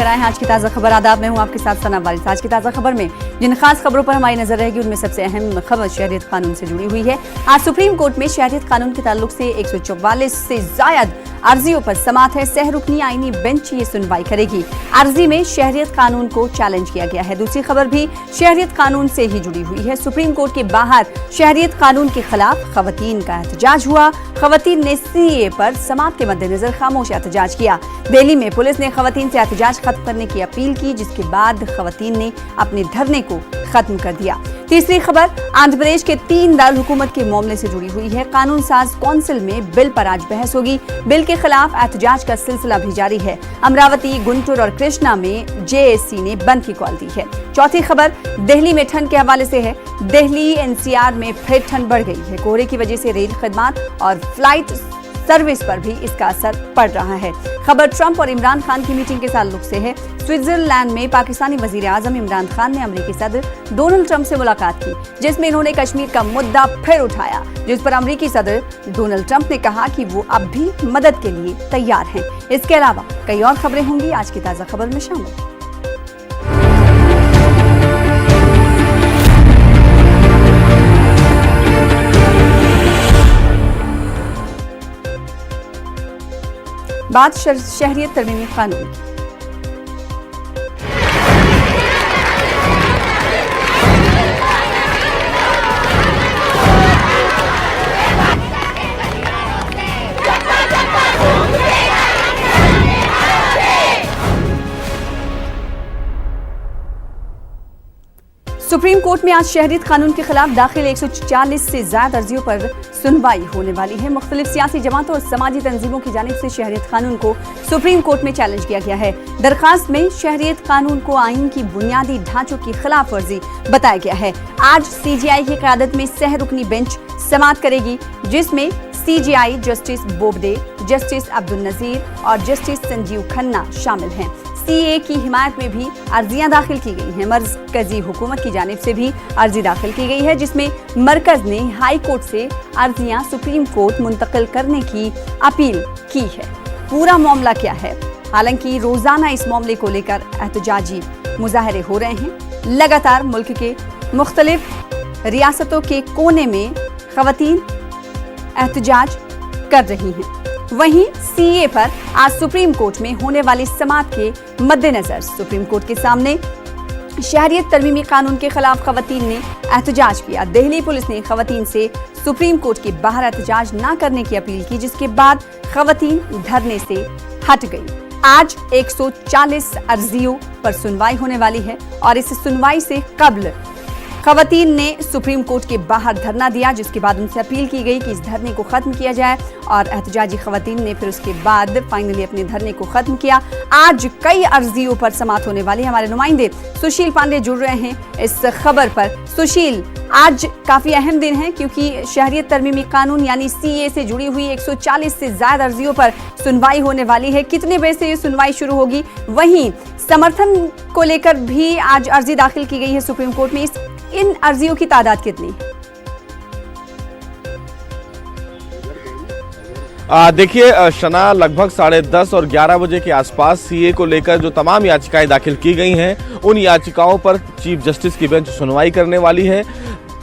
लेकर आए हैं आज की ताज़ा खबर। आदाब, मैं हूं आपके साथ सना वारिस। आज की ताज़ा खबर में जिन खास खबरों पर हमारी नजर रहेगी उनमें सबसे अहम खबर शहरियत कानून से जुड़ी हुई है। आज सुप्रीम कोर्ट में शहरियत कानून के ताल्लुक से 144 से जायद अर्जियों पर समाअत है। सहरुकनी आईनी बेंच ये सुनवाई करेगी। अर्जी में शहरियत कानून को चैलेंज किया गया है। दूसरी खबर भी शहरियत कानून से ही जुड़ी हुई है। सुप्रीम कोर्ट के बाहर शहरियत कानून के खिलाफ खवातीन का एहतजाज हुआ। खवातीन ने सीए पर समाअत के मद्देनजर खामोश एहतजाज किया। दिल्ली में पुलिस ने खवातीन से एहतजाज खत्म करने की अपील की, जिसके बाद खवातीन ने अपने धरने को खत्म कर दिया। तीसरी खबर आंध्र प्रदेश के 3 दारुल हुकूमत के मामले से जुड़ी हुई है। कानून साज कौंसिल में बिल पर आज बहस होगी। बिल के खिलाफ एहतजाज का सिलसिला भी जारी है। अमरावती, गुंटूर और कृष्णा में जेएसी ने बंद की कॉल दी है। चौथी खबर दिल्ली में ठंड के हवाले से है। दिल्ली एनसीआर में फिर ठंड बढ़ गई है। कोहरे की वजह से रेल खिदमत और फ्लाइट सर्विस पर भी इसका असर पड़ रहा है। खबर ट्रंप और इमरान खान की मीटिंग के ताल्लुक से है। स्विट्जरलैंड में पाकिस्तानी वजीर आजम इमरान खान ने अमेरिकी सदर डोनाल्ड ट्रंप से मुलाकात की, जिसमें इन्होंने कश्मीर का मुद्दा फिर उठाया, जिस पर अमेरिकी सदर डोनाल्ड ट्रंप ने कहा कि वो अब भी मदद के लिए तैयार हैं। इसके अलावा कई और खबरें होंगी आज की ताज़ा खबर में शामिल। बात शहरियत तरमीमी कानून की। सुप्रीम कोर्ट में आज शहरियत कानून के खिलाफ दाखिल 140 से ज्यादा अर्जियों पर सुनवाई होने वाली है। मुख्तलिफ सियासी जमातों और समाजी तंजीमों की जानिब से शहरियत कानून को सुप्रीम कोर्ट में चैलेंज किया गया है। दरखास्त में शहरियत कानून को आइन की बुनियादी ढांचों की खिलाफ वर्जी बताया गया है। आज सीजीआई की क़यादत में सहरुकनी बेंच समाअत करेगी, जिसमें CJI justice Bobde, justice Abdul Nazeer और जस्टिस संजीव खन्ना शामिल हैं। सीए की हिमायत में भी अर्जियां दाखिल की गई हैं। मरकजी हुकूमत की जानिब से भी अर्जी दाखिल की गई है, जिसमें मरकज ने हाई कोर्ट से अर्जियां सुप्रीम कोर्ट मुंतकिल करने की अपील की है। पूरा मामला क्या है? हालांकि रोजाना इस मामले को लेकर एहतजाजी मुजाहरे हो रहे हैं। लगातार मुल्क के मुख्तलिफ रियासतों के कोने में खवातीन एहतजाज कर रही हैं। वहीं सीए पर आज सुप्रीम कोर्ट में होने वाली समाअत के मद्देनजर सुप्रीम कोर्ट के सामने शहरियत तरमीमी कानून के खिलाफ खवातीन ने एहतजाज किया। दिल्ली पुलिस ने खवातीन से सुप्रीम कोर्ट के बाहर एहतजाज न करने की अपील की, जिसके बाद खवातीन धरने से हट गई। आज 140 अर्जियों पर सुनवाई होने वाली है और इस सुनवाई से कबल खवातीन ने सुप्रीम कोर्ट के बाहर धरना दिया, जिसके बाद उनसे अपील की गई कि इस धरने को खत्म किया जाए और एहतजाजी खवातीन ने फिर उसके बाद फाइनली अपने धरने को खत्म किया। आज कई अर्जियों पर समाअत होने वाली है। हमारे नुमाइंदे सुशील पांडे जुड़ रहे हैं इस खबर पर। सुशील, आज काफी अहम दिन है क्योंकि शहरियत तरमीमी कानून यानी सीए से जुड़ी हुई 140 से ज्यादा अर्जियों पर सुनवाई होने वाली है। कितने बजे से ये सुनवाई शुरू होगी? वहीं समर्थन को लेकर भी आज अर्जी दाखिल की गई है सुप्रीम कोर्ट में। इन अर्जियों की तादाद कितनी? देखिए शना, लगभग 10:30 और 11 बजे के आसपास सीए को लेकर जो तमाम याचिकाएं दाखिल की गई हैं, उन याचिकाओं पर चीफ जस्टिस की बेंच सुनवाई करने वाली है।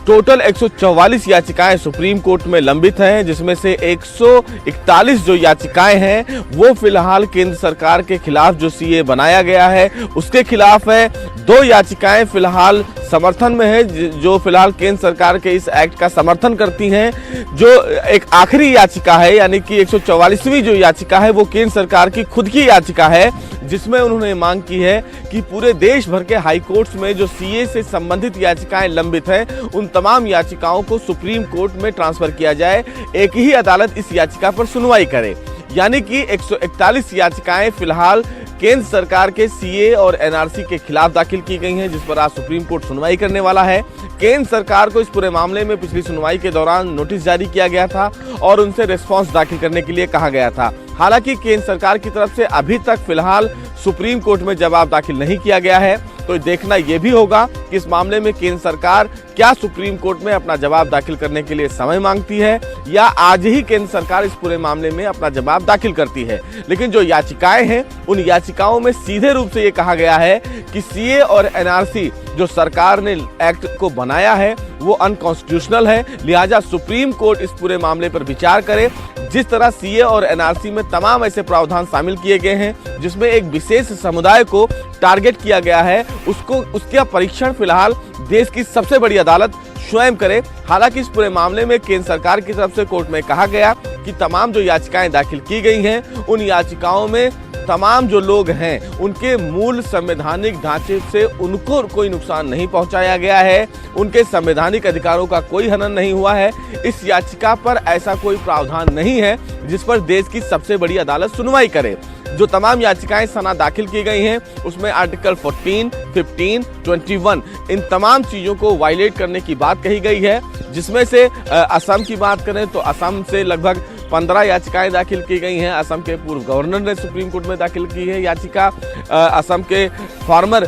टोटल 144 याचिकाएं सुप्रीम कोर्ट में लंबित हैं, जिसमें से 141 जो याचिकाएं हैं वो फिलहाल केंद्र सरकार के खिलाफ जो सीए बनाया गया है उसके खिलाफ है। 2 याचिकाएं फिलहाल समर्थन में है, जो फिलहाल केंद्र सरकार के इस एक्ट का समर्थन करती हैं। जो एक आखिरी याचिका है यानी कि 144वीं जो याचिका है वो केंद्र सरकार की खुद की याचिका है, जिसमें उन्होंने मांग की है कि पूरे देश भर के हाई कोर्ट्स में जो सीए से संबंधित याचिकाएं लंबित हैं उन तमाम याचिकाओं को सुप्रीम कोर्ट में ट्रांसफर किया जाए। एक ही अदालत इस याचिका पर सुनवाई करे, यानी कि 141 याचिकाएं फिलहाल केंद्र सरकार के सीए और एनआरसी के खिलाफ दाखिल की गई हैं, जिस पर आज सुप्रीम कोर्ट सुनवाई करने वाला है। केंद्र सरकार को इस पूरे मामले में पिछली सुनवाई के दौरान नोटिस जारी किया गया था और उनसे रिस्पांस दाखिल करने के लिए कहा गया था। हालांकि केंद्र सरकार की तरफ से अभी तक फिलहाल सुप्रीम कोर्ट में जवाब दाखिल नहीं किया गया है। तो देखना यह भी होगा कि इस मामले में केंद्र सरकार क्या सुप्रीम कोर्ट में अपना जवाब दाखिल करने के लिए समय मांगती है या आज ही केंद्र सरकार इस पूरे मामले में अपना जवाब दाखिल करती है। लेकिन जो याचिकाएं हैं उन याचिकाओं में सीधे रूप से ये कहा गया है कि सीए और एनआरसी जो सरकार ने एक्ट को बनाया है वो अनकॉन्स्टिट्यूशनल है, लिहाजा सुप्रीम कोर्ट इस पूरे मामले पर विचार करे। जिस तरह सीए और एनआरसी में तमाम ऐसे प्रावधान शामिल किए गए हैं जिसमें एक विशेष समुदाय को टारगेट किया गया है, उसका परीक्षण फिलहाल देश की सबसे बड़ी अदालत स्वयं करे। हालांकि इस पूरे मामले में केंद्र सरकार की तरफ से कोर्ट में कहा गया कि तमाम जो याचिकाएं दाखिल की गई हैं उन याचिकाओं में तमाम जो लोग हैं उनके मूल संवैधानिक ढांचे से उनको कोई नुकसान नहीं पहुंचाया गया है, उनके संवैधानिक अधिकारों का कोई हनन नहीं हुआ है। इस याचिका पर ऐसा कोई प्रावधान नहीं है जिस पर देश की सबसे बड़ी अदालत सुनवाई करे। जो तमाम याचिकाएं सना दाखिल की गई हैं उसमें आर्टिकल 14, 15, 21 इन तमाम चीजों को वायलेट करने की बात कही गई है, जिसमें से असम की बात करें तो असम से लगभग 15 याचिकाएं दाखिल की गई हैं। असम के पूर्व गवर्नर ने सुप्रीम कोर्ट में दाखिल की है याचिका, असम के फॉर्मर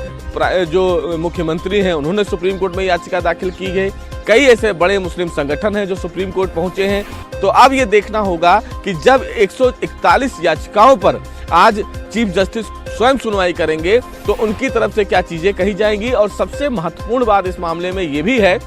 जो मुख्यमंत्री हैं उन्होंने सुप्रीम कोर्ट में याचिका दाखिल की है। कई ऐसे बड़े मुस्लिम संगठन हैं जो सुप्रीम कोर्ट पहुंचे हैं। तो अब ये देखना होगा कि जब 141 याचिकाओं पर आज चीफ जस्टिस स्वयं सुनवाई करेंगे तो उनकी तरफ से क्या चीजें कही जाएंगी। और सबसे महत्वपूर्ण बात इस मामले में ये भी है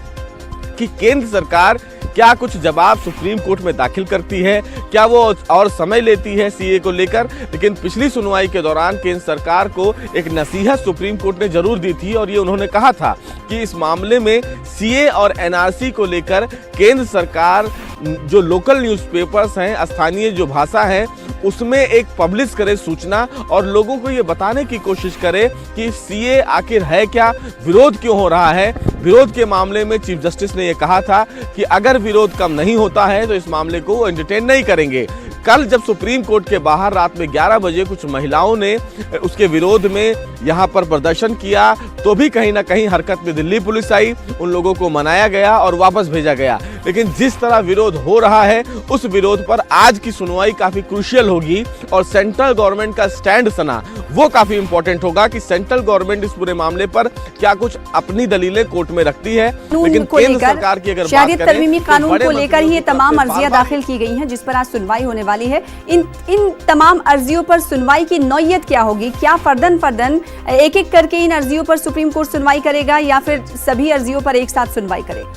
कि केंद्र सरकार क्या कुछ जवाब सुप्रीम कोर्ट में दाखिल करती है, क्या वो और समय लेती है सीए को लेकर। लेकिन पिछली सुनवाई के दौरान केंद्र सरकार को एक नसीहत सुप्रीम कोर्ट ने जरूर दी थी और ये उन्होंने कहा था कि इस मामले में सीए और एनआरसी को लेकर केंद्र सरकार जो लोकल न्यूज़पेपर्स हैं, स्थानीय जो भाषा है उसमें एक पब्लिश करे सूचना और लोगों को ये बताने की कोशिश करे कि सीए आखिर है क्या, विरोध क्यों हो रहा है। विरोध के मामले में चीफ जस्टिस ने ये कहा था कि अगर विरोध कम नहीं होता है तो इस मामले को वो एंटरटेन नहीं करेंगे। कल जब सुप्रीम कोर्ट के बाहर रात में 11 बजे कुछ महिलाओं ने उसके विरोध में यहाँ पर प्रदर्शन किया तो भी कहीं ना कहीं हरकत में दिल्ली पुलिस आई, उन लोगों को मनाया गया और वापस भेजा गया। लेकिन जिस तरह विरोध हो रहा है उस विरोध पर आज की सुनवाई काफी क्रूशियल होगी और सेंट्रल गवर्नमेंट का स्टैंड सना वो काफी इंपॉर्टेंट होगा कि सेंट्रल गवर्नमेंट इस पूरे मामले पर क्या कुछ अपनी दलीलें कोर्ट में रखती है। लेकिन केंद्र सरकार की अगर बात करें तरमीमी कानून को लेकर ही ये तमाम अर्जियां दाखिल की गई हैं जिस पर आज सुनवाई होने वाली है। इन तमाम अर्जियों पर सुनवाई की नौयत क्या होगी? क्या फर्दन एक एक करके इन अर्जियों पर सुप्रीम कोर्ट सुनवाई करेगा या फिर सभी अर्जियों पर एक साथ सुनवाई करेगा?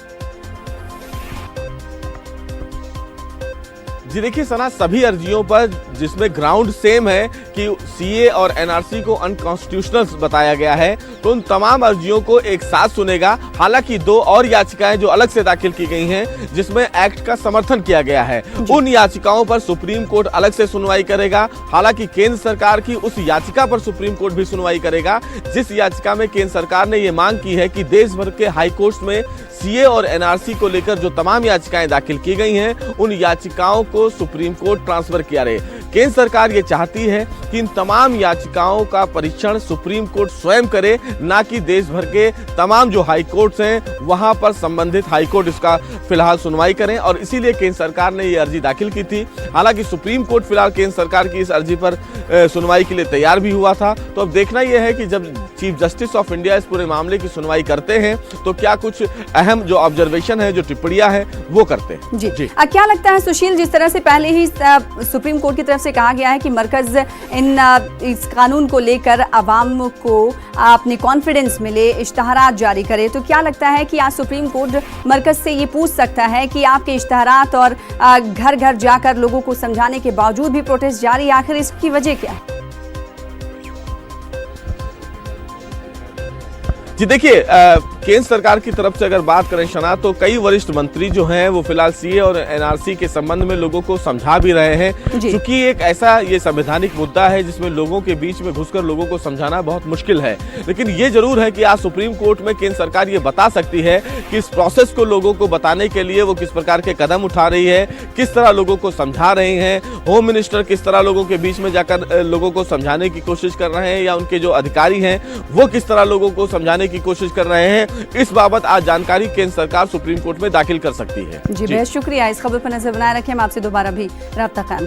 जी देखिए सना, सभी अर्जियों पर जिसमें ग्राउंड सेम है कि सीए और एनआरसी को अनकॉन्स्टिट्यूशनल बताया गया है तो उन तमाम अर्जियों को एक साथ सुनेगा। हालांकि 2 और याचिकाएं जो अलग से दाखिल की गई हैं जिसमें एक्ट का समर्थन किया गया है उन याचिकाओं पर सुप्रीम कोर्ट अलग से सुनवाई करेगा। हालांकि केंद्र सरकार की उस याचिका पर सुप्रीम कोर्ट भी सुनवाई करेगा जिस याचिका में केंद्र सरकार ने ये मांग की है कि देश भर के हाई कोर्ट्स में सीए और एनआरसी को लेकर जो तमाम याचिकाएं दाखिल की गई हैं उन याचिकाओं को सुप्रीम कोर्ट ट्रांसफर किया रहे। केंद्र सरकार ये चाहती है कि इन तमाम याचिकाओं का परीक्षण सुप्रीम कोर्ट स्वयं करे, ना कि देश भर के तमाम जो हाई कोर्ट्स हैं वहां पर संबंधित हाई कोर्ट इसका फिलहाल सुनवाई करें और इसीलिए केंद्र सरकार ने ये अर्जी दाखिल की थी। हालांकि सुप्रीम कोर्ट फिलहाल केंद्र सरकार की इस अर्जी पर सुनवाई के लिए तैयार भी हुआ था। तो अब देखना यह है कि जब चीफ जस्टिस ऑफ इंडिया इस पूरे मामले की सुनवाई करते हैं तो क्या कुछ अहम जो ऑब्जर्वेशन है, जो टिप्पणियां हैं वो करते हैं। जी क्या लगता है सुशील, जिस तरह से पहले ही सुप्रीम कोर्ट की तरफ से कहा गया है कि मरकज इस कानून को लेकर आवाम को अपने कॉन्फिडेंस मिले, इश्तहारात जारी करे, तो क्या लगता है कि आज सुप्रीम कोर्ट मरकज से ये पूछ सकता है कि आपके इश्तहारात और घर घर जाकर लोगों को समझाने के बावजूद भी प्रोटेस्ट जारी, आखिर इसकी वजह क्या है? जी देखिए, केंद्र सरकार की तरफ से अगर बात करें शना तो कई वरिष्ठ मंत्री जो हैं वो फिलहाल सीए और एनआरसी के संबंध में लोगों को समझा भी रहे हैं, क्योंकि एक ऐसा ये संवैधानिक मुद्दा है जिसमें लोगों के बीच में घुसकर लोगों को समझाना बहुत मुश्किल है। लेकिन ये जरूर है कि आज सुप्रीम कोर्ट में केंद्र सरकार ये बता सकती है कि इस प्रोसेस को लोगों को बताने के लिए वो किस प्रकार के कदम उठा रही है, किस तरह लोगों को समझा रही हैं। होम मिनिस्टर किस तरह लोगों के बीच में जाकर लोगों को समझाने की कोशिश कर रहे हैं या उनके जो अधिकारी हैं वो किस तरह लोगों को समझाने की कोशिश कर रहे हैं, इस बाबत आज जानकारी केंद्र सरकार सुप्रीम कोर्ट में दाखिल कर सकती है। जी बेहद शुक्रिया। इस खबर पर नजर बनाए रखें, हम आपसे दोबारा भी राब्ता कायम करें।